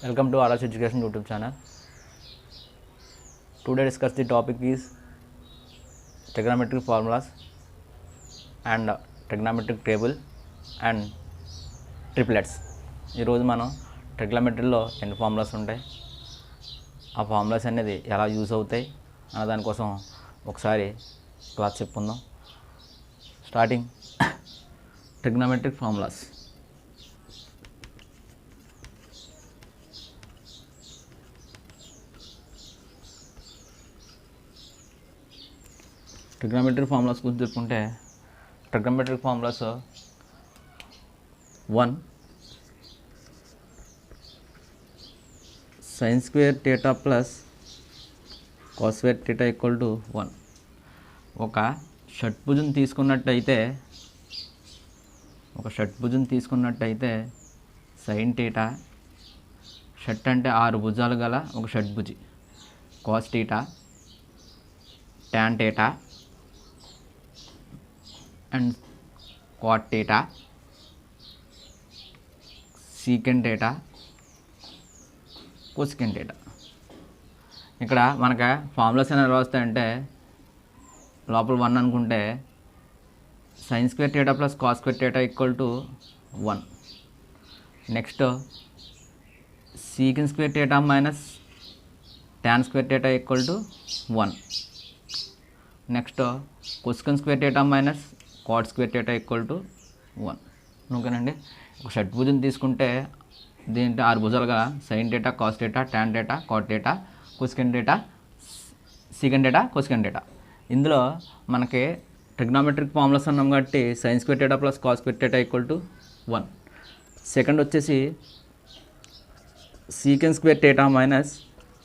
Welcome to Arash Education YouTube channel. Today discuss the topic is trigonometric formulas and trigonometric table and triplets. ఈ రోజు మనం ట్రిగ్నోమెట్రీలో ఎన్ని formulas ఉంటాయి, ఆ formulas అనేది ఎలా యూజ్ అవుతాయి అన్న దానికోసం ఒకసారి క్లాస్ చెప్పుకుందాం. Starting trigonometric formulas. Trigonometric formulas గురించి చెప్పుకుంటే trigonometric formulas 1 sin square theta plus cos square theta equal to 1. ఒక షట్భుజం తీసుకున్నట్టయితే సైన్ థీటా, షట్ అంటే 6 భుజాలు గల ఒక షట్భుజి, cos theta, tan theta and cot theta, secant theta, cosecant theta. ఇక్కడ మనకు ఫార్ములాస్ అనేవి వస్తాయంటే లోపల 1 అనుకుంటే sine square theta plus cos square theta equal to 1. Next secant square theta minus tan square theta equal to 1. Next cosecant square theta minus cot square theta equal to 1. ఓకేనండి. ఒక షట్భుజం తీసుకుంటే దీంట్లో 6 భుజాలుగా sine theta, cos theta, tan theta, cot theta, cosecant theta, secant theta, cosecant theta. ఇందులో మనకి trigonometric formulas అన్నాం కాబట్టి sine square theta plus cos square theta equal to 1. Second వచ్చేసి secant square theta minus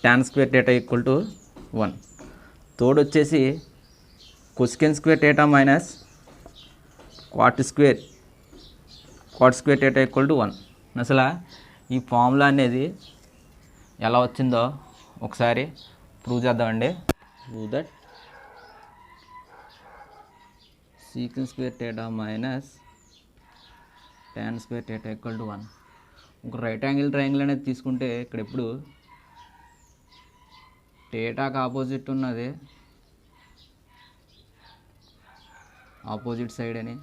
tan square theta equal to 1. Third వచ్చేసి cosecant square theta minus cot square theta equal to 1. అసలు ఈ formula అనేది ఎలా వచ్చిందో ఒకసారి ప్రూవ్ చేద్దామండి. Prove that secant square theta minus tan square theta equal to 1. ఒక right angle triangle అనేది తీసుకుంటే ఇక్కడ ఎప్పుడు థీటాకి ఆపోజిట్ ఉన్నది ఆపోజిట్ సైడ్ అని,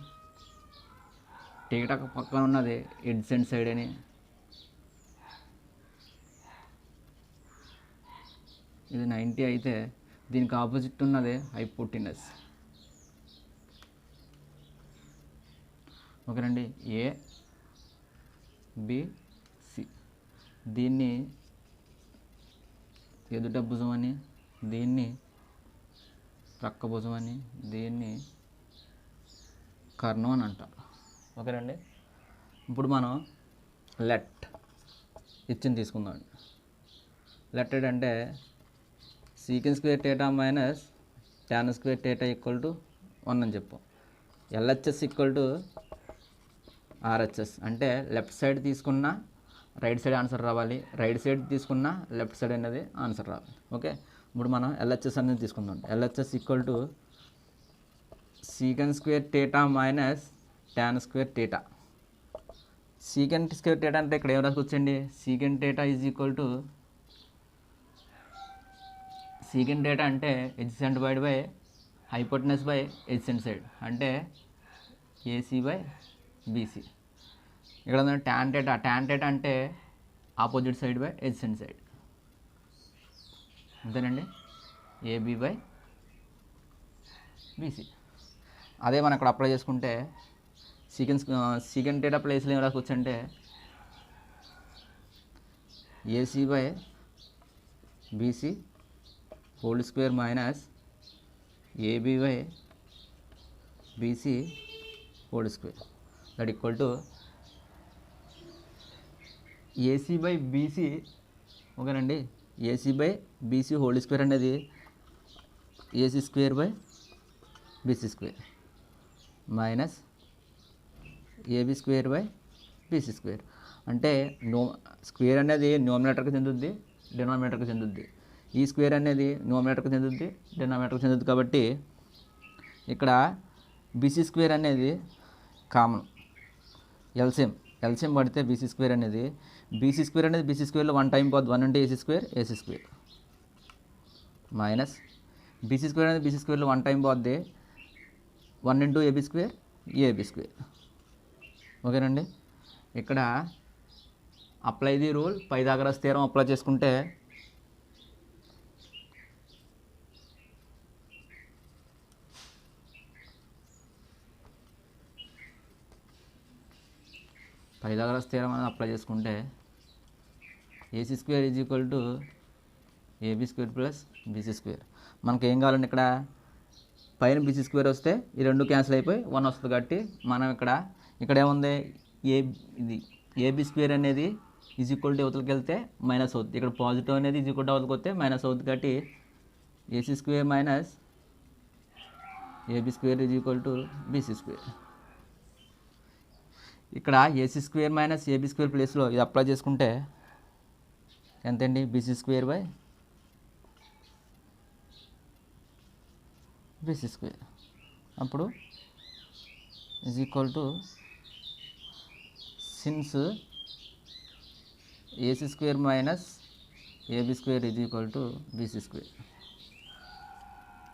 థీటాకి పక్కన ఉన్నది ఎడ్జెంట్ సైడ్ అని, ఇది 90 అయితే దీనికి ఆపోజిట్ ఉన్నది హైపోటెనస్. ఓకేనండి. ఏ బి సి, దీన్ని ఎదుట భుజం అని, దీన్ని ప్రక్క భుజం అని, దీన్ని కర్ణం అని అంటారు. ఓకేనండి. ఇప్పుడు మనం లెట్ ఇచ్చింది తీసుకుందాం. లెట్టెడ్ అంటే secant square theta minus tan square theta equal to 1 అని చెప్పాం. ఎల్హెచ్ఎస్ ఈక్వల్ టు ఆర్హెచ్ఎస్ అంటే లెఫ్ట్ సైడ్ తీసుకున్న రైట్ సైడ్ ఆన్సర్ రావాలి, రైట్ సైడ్ తీసుకున్న లెఫ్ట్ సైడ్ అనేది ఆన్సర్ రావాలి. ఓకే. ఇప్పుడు మనం ఎల్హెచ్ఎస్ అనేది తీసుకుందాం. LHS equal to secant square theta minus tan square theta. Secant square theta అంటే ఇక్కడ ఏం రాసుకొచ్చండి, secant theta is equal to secant theta అంటే adjacent divide by hypotenuse by ఎడ్జెంట్ side అంటే ఏసీ బై బీసీ. ఇక్కడ టాన్ థీటా, టాన్ థీటా అంటే opposite side by ఎడ్జెంట్ side, అంతేనండి, AB by BC. అదే మనం ఇక్కడ అప్లై చేసుకుంటే సీకెంట్ థీటా ప్లేస్లో ఏం రాసుకోవచ్చు అంటే AC by BC whole square minus AB by BC whole square that equal to AC by BC. ఓకేనండి. AC by BC whole square అనేది AC square by BC square minus AB square by BC square. అంటే square అనేది న్యూమరేటర్కి చెందుద్ది, డినామినేటర్కి చెందుద్ది. ఈ square అనేది న్యూమరేటర్కి చెందుద్ది, డినామినేటర్కి చెందుద్ది. కాబట్టి ఇక్కడ బీసీ స్క్వేర్ అనేది కామన్, ఎల్సిఎం ఎల్సిఎం పడితే బీసీ స్క్వేర్ అనేది బీసీ స్క్వేర్లో 1 టైం పోద్ది, 1 into AC square minus BC square అనేది బీసీ స్క్వేర్లో 1 టైం పోద్ది, 1 ఇంటూ ఏబీ స్క్వేర్. ఓకేనండి. ఇక్కడ apply the rule, Pythagoras theorem apply చేసుకుంటే పైథాగరస్ థియరం అనేది అప్లై చేసుకుంటే AC square is equal to AB square plus BC square. మనకి ఏం కావాలండి, ఇక్కడ పైన బీసీ స్క్వేర్ వస్తే ఈ రెండు క్యాన్సిల్ అయిపోయి 1 వస్తుంది. కాబట్టి మనం ఇక్కడ ఏముంది, ఇది ఏబీ స్క్వేర్ అనేది ఈజ్ ఈక్వల్ టు అవతలకి వెళ్తే మైనస్ అవుతుంది, ఇక్కడ పాజిటివ్ అనేది ఈజ్ ఈక్వల్ టు అవతలకి వస్తే మైనస్ అవుతుంది. కాబట్టి AC square minus AB square is equal to BC square. ఇక్కడ AC square minus AB square ప్లేస్లో ఇది అప్లై చేసుకుంటే ఎంతండి, BC square by BC square. అప్పుడు is equal to, since AC square minus AB square is equal to BC square.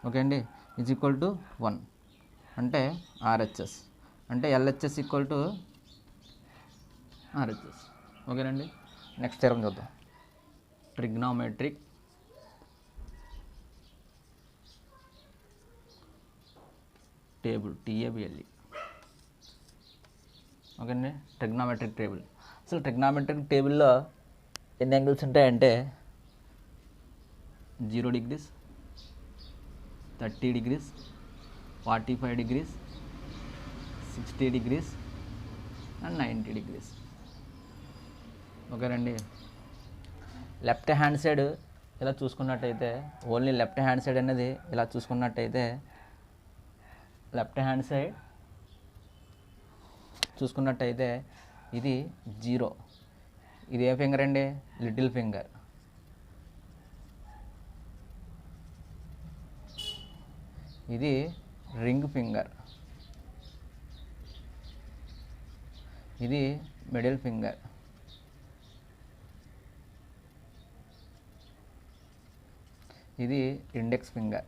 Okay అండి, is equal to 1 అంటే RHS, అంటే LHS equal to RHS. ఓకేనండి. Next theorem చూద్దాం. Trigonometric table, TABLE. ఓకేనండి. Trigonometric table. అసలు trigonometric టేబుల్లో ఎన్ని angles ఉంటాయంటే 0 degrees, 30 degrees, 45 degrees, 60 degrees and 90 degrees. ఓకేనండి. లెఫ్ట్ హ్యాండ్ సైడ్ ఇలా చూసుకున్నట్టయితే, ఓన్లీ లెఫ్ట్ హ్యాండ్ సైడ్ అనేది ఇలా చూసుకున్నట్టయితే, లెఫ్ట్ హ్యాండ్ సైడ్ చూసుకున్నట్టయితే ఇది 0. ఇది ఏ ఫింగర్ అండి, లిటిల్ ఫింగర్. ఇది రింగ్ ఫింగర్. ఇది మిడిల్ ఫింగర్. ఇది ఇండెక్స్ ఫింగర్.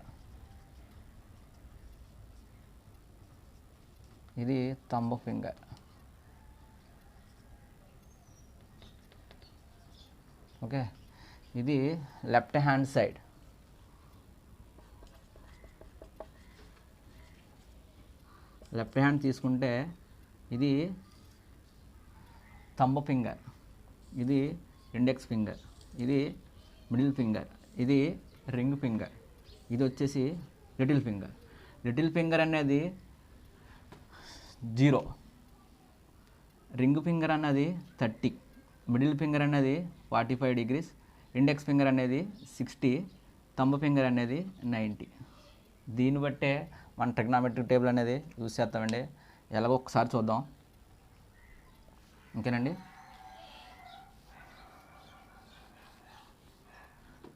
ఇది థంబ్ ఫింగర్. ఓకే, ఇది left hand side. Left hand తీసుకుంటే ఇది థంబ్ ఫింగర్, ఇది ఇండెక్స్ ఫింగర్, ఇది మిడిల్ ఫింగర్, ఇది రింగ్ ఫింగర్, ఇది వచ్చేసి లిటిల్ ఫింగర్. లిటిల్ ఫింగర్ అనేది 0, రింగ్ ఫింగర్ అన్నది 30, మిడిల్ ఫింగర్ అనేది 45 degrees, ఇండెక్స్ ఫింగర్ అనేది 60, థంబ్ ఫింగర్ అనేది 90. దీన్ని బట్టే మన ట్రిగ్నోమెట్రిక్ టేబుల్ అనేది యూజ్ చేస్తామండి. ఎలాగో ఒకసారి చూద్దాం. ఓకేనండి.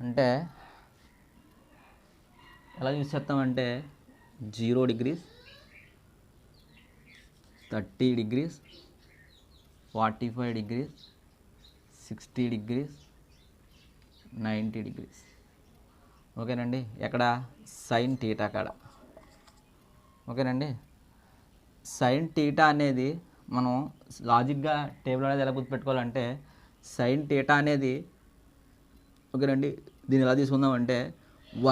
అంటే ఎలా యూజ్ చేస్తామంటే 0 degrees, 30 degrees, 45 degrees, 60 degrees, 90 degrees. ఓకేనండి. ఎక్కడ, సైన్ టీటా కాడ. ఓకేనండి. సైన్ టీటా అనేది మనం లాజిక్గా టేబుల్ అనేది ఎలా గుర్తుపెట్టుకోవాలంటే, సైన్ టీటా అనేది, ఓకేనండి, దీన్ని ఎలా తీసుకుందామంటే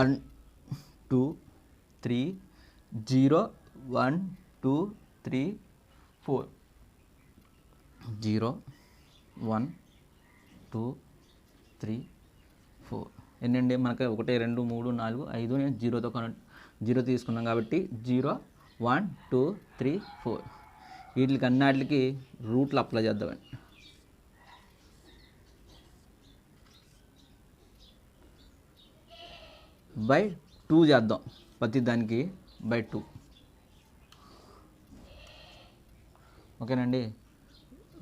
1 2 3 0 1 2 3 4 0 1 2 3 4. ఎన్నండి మనకి 1 2 3 4 5, నేను 0తో 0 తీసుకున్నాం కాబట్టి 0 1 2 3 4. వీటికి అన్నిటికి రూట్లు అప్లై చేద్దామండి. బై 2 చేద్దాం, ప్రతి దానికి బై 2. ఓకేనండి.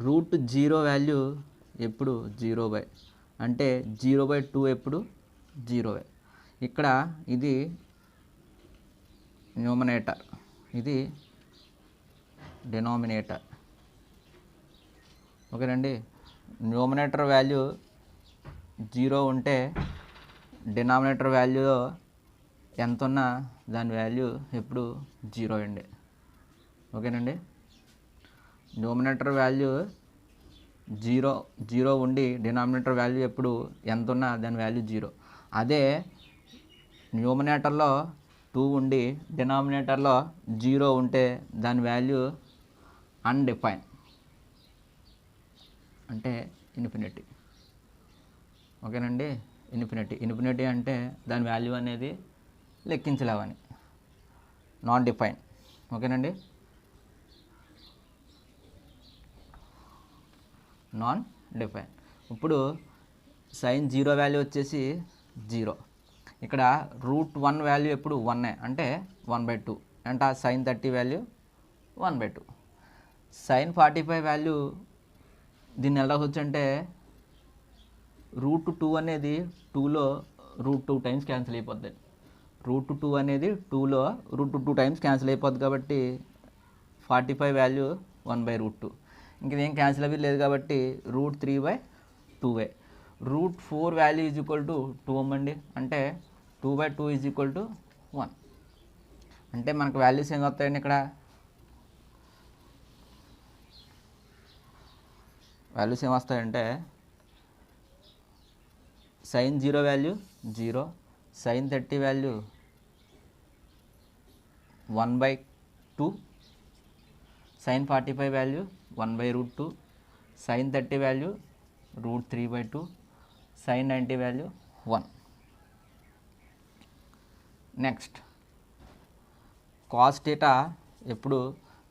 రూట్ 0 వాల్యూ ఎప్పుడు 0 అంటే 0/2 ఎప్పుడు 0. ఇక్కడ ఇది న్యూమరేటర్, ఇది డినామినేటర్. ఓకేనండి. న్యూమరేటర్ వాల్యూ 0 ఉంటే డినామినేటర్ వాల్యూలో ఎంత ఉన్నా దాని వాల్యూ ఎప్పుడు 0 అండి. ఓకేనండి. న్యూమరేటర్ వాల్యూ 0 ఉండి డినామినేటర్ వాల్యూ ఎప్పుడు ఎంత ఉన్నా దాని వాల్యూ 0. అదే న్యూమరేటర్లో 2 ఉండి డినామినేటర్లో 0 ఉంటే దాని వాల్యూ అన్డిఫైన్ అంటే ఇన్ఫినిటీ. ఓకేనండి. ఇన్ఫినిటీ అంటే దాని వాల్యూ అనేది లెక్కించలేవని, నాన్ డిఫైన్. ఓకేనండి. Non define. ఇప్పుడు sin 0 వాల్యూ వచ్చేసి 0. ఇక్కడ √1 వాల్యూ ఎప్పుడు 1 అంటే 1/2 అంటే sin 30 వాల్యూ 1/2. sin 45 వాల్యూ దీన్ని ఎలా రావచ్చు అంటే √2 అనేది 2లో √2 టైమ్స్ క్యాన్సిల్ అయిపోద్ది. √2 అనేది 2లో √2 టైమ్స్ క్యాన్సిల్ అయిపోద్ది కాబట్టి 45 వాల్యూ 1/√2. ఇంకేం క్యాన్సిల్ అవి లేదు కాబట్టి √3/2. √4 వాల్యూ ఈజ్ ఈక్వల్ టు 2 అండి. అంటే 2/2 ఈజ్ ఈక్వల్ టు 1. అంటే మనకు వాల్యూస్ ఏం వస్తాయండి? ఇక్కడ వాల్యూస్ ఏం వస్తాయంటే sin 0 value 0, sin 30 value 1/2, sin 45 value 1/√2, sin 30 value √3/2, sin 90 value 1. Next cos theta ఎప్పుడు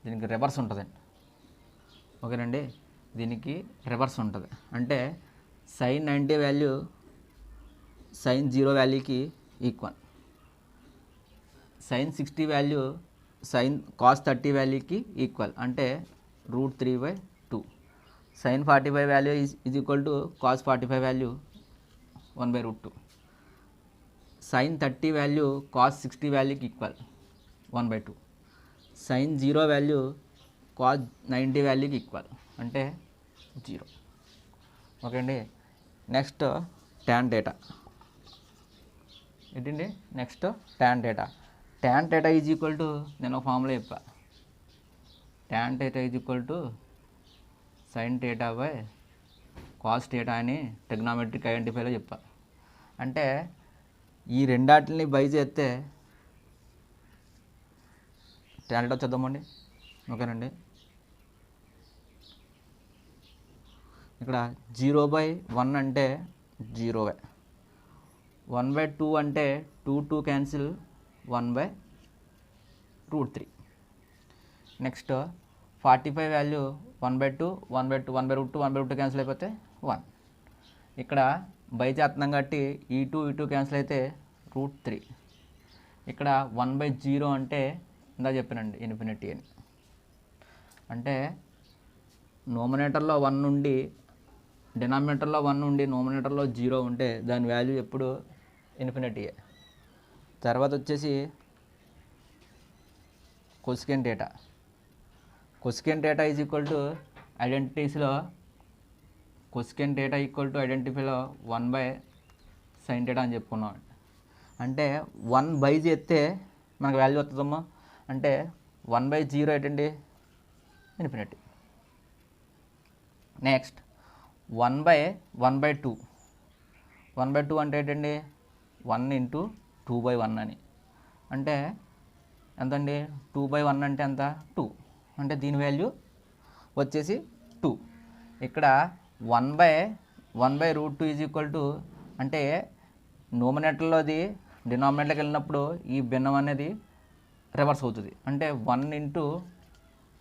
దీనికి రివర్స్ ఉంటుందండి. ఓకేనండి. దీనికి రివర్స్ ఉంటుంది. అంటే sin 90 వాల్యూ sin 0 వాల్యూకి equal, sin 60 value sin cos 30 వాల్యూకి ఈక్వల్ అంటే √3/2. sin 45 value is equal to cos 45 value 1/√2. sin 30 value cos 60 వాల్యూకి ఈక్వల్ 1/2. sin 0 వాల్యూ cos 90 వాల్యూకి ఈక్వల్ అంటే 0. ఓకే అండి. నెక్స్ట్ tan డేటా ఏంటండి? Next tan theta. tan theta is equal to నేను ఒక formula చెప్పా. tan theta is equal to sin data by cos data అని trigonometric ఐడెంటిఫైలో చెప్పా. అంటే ఈ రెండాటిని బై చేస్తే tan డేటా చూద్దామండి. ఓకేనండి. ఇక్కడ 0/1 అంటే 0, 1/2 అంటే 2 క్యాన్సిల్ 1/√3. నెక్స్ట్ 45 వాల్యూ 1/2, 1/2 క్యాన్సిల్ అయిపోతే 1. ఇక్కడ బై చేస్తున్నాం కాబట్టి ఈ 2 క్యాన్సిల్ అయితే √3. ఇక్కడ 1/0 అంటే ఇందా చెప్పానండి ఇన్ఫినిటీ అని. అంటే నోమినేటర్లో 1 నుండి డినామినేటర్లో 1 నుండి నోమినేటర్లో 0 ఉంటే దాని వాల్యూ ఎప్పుడు ఇన్ఫినిటీయే. తర్వాత వచ్చేసి cosecant theta. Cosecant theta is equal to ఐడెంటిటీస్లో కొసికెంట్ డేటా ఈక్వల్ టు ఐడెంటిటీలో 1/sin డేటా అని చెప్పుకున్నాం. అంటే 1 బై చేస్తే మనకు వాల్యూ వస్తుందమ్మా. అంటే 1/0 ఏంటండి? ఇన్ఫినిటీ. నెక్స్ట్ 1/2. 1/2 అంటే ఏంటండి? 1 × 2/1 అని. అంటే ఎంతండి? 2/1 అంటే ఎంత? 2. అంటే దీని వాల్యూ వచ్చేసి 2. ఇక్కడ 1/√2 ఈజ్ ఈక్వల్ టు అంటే నోమినేటర్లోది డినామినేటర్కి వెళ్ళినప్పుడు ఈ భిన్నం అనేది రివర్స్ అవుతుంది. అంటే 1 ×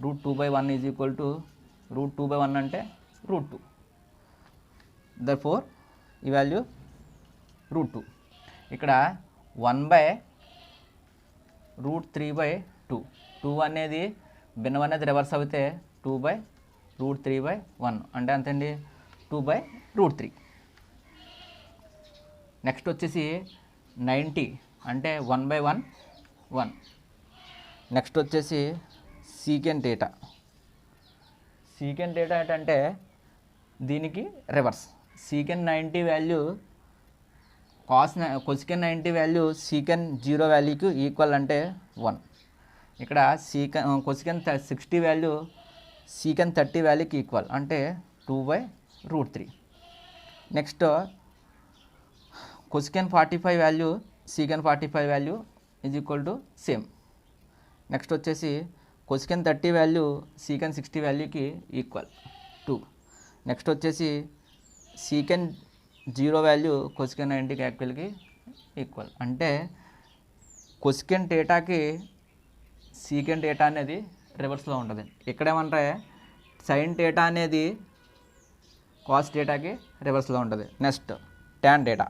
√2/1 ఈజ్ ఈక్వల్ టు √2/1 అంటే √2. దర్ఫోర్ ఈ వాల్యూ √2. ఇక్కడ 1/√3/2. 2 అనేది భిన్నం అనేది రివర్స్ అవుతే 2/√3/1 అంటే అంతండి 2/√3. నెక్స్ట్ వచ్చేసి 90 అంటే 1/1. నెక్స్ట్ వచ్చేసి సీకెంట్ డేటా. సీకెంట్ డేటా ఏంటంటే దీనికి reverse. Secant 90 value cosecant 90 value secant 0 వాల్యూకి ఈక్వల్ అంటే 1. ఇక్కడ కొసికెన్ 60 వాల్యూ సీకెన్ 30 వాల్యూకి ఈక్వల్ అంటే 2/√3. Next cosecant 45 value secant 45 value is equal to same. Next వచ్చేసి కొసికెన్ 30 వాల్యూ సీకెన్ 60 వాల్యూకి ఈక్వల్ 2. నెక్స్ట్ వచ్చేసి సీకెన్ 0 వాల్యూ కొసికెన్ 90 యాక్చువల్కి ఈక్వల్ అంటే కొసికెన్ డేటాకి సీకెన్ డేటా అనేది రివర్స్లో ఉంటుంది. ఇక్కడేమంటే సైన్ డేటా అనేది కాస్ డేటాకి రివర్స్లో ఉంటుంది. Next tan theta,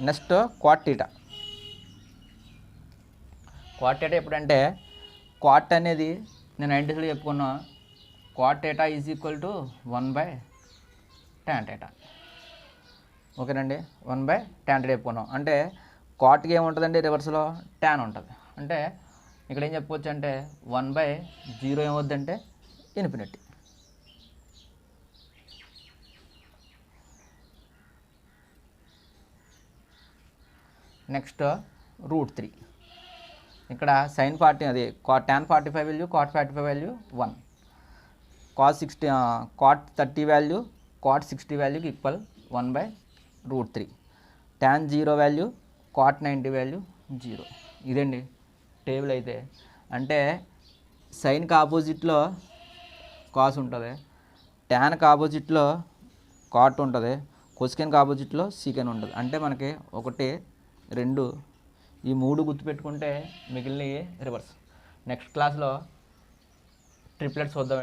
next cot theta. Cot theta ఎప్పుడంటే క్వాట్ అనేది నేను 90లో చెప్పుకున్నా, cot theta is equal to 1/tan theta. ఓకేనండి, 1/tan డేటా చెప్పుకున్నాం. అంటే క్వాట్కి ఏముంటుందండి రివర్స్లో ట్యాన్ ఉంటుంది. అంటే ఇక్కడ ఏం చెప్పుకోవచ్చు అంటే 1/0 ఏమవుద్దంటే ఇన్ఫినిటీ. నెక్స్ట్ √3. ఇక్కడ సైన్ 40 అది tan 45 value cot 45 value 1. cot 30 value cot 60 వాల్యూకి equal 1/√3. tan 0 value cot 90 value 0. ఇదండి టేబుల్ అయితే. అంటే సైన్కి ఆపోజిట్లో కాస్ ఉంటుంది, ట్యాన్కి ఆపోజిట్లో కాట్ ఉంటుంది, కొసికెన్కి ఆపోజిట్లో సీకెన్ ఉంటుంది. అంటే మనకి 1, 2 ఈ 3 గుర్తుపెట్టుకుంటే మిగిలిన రివర్స్. నెక్స్ట్ క్లాస్లో ట్రిప్లెట్స్ చూద్దాం.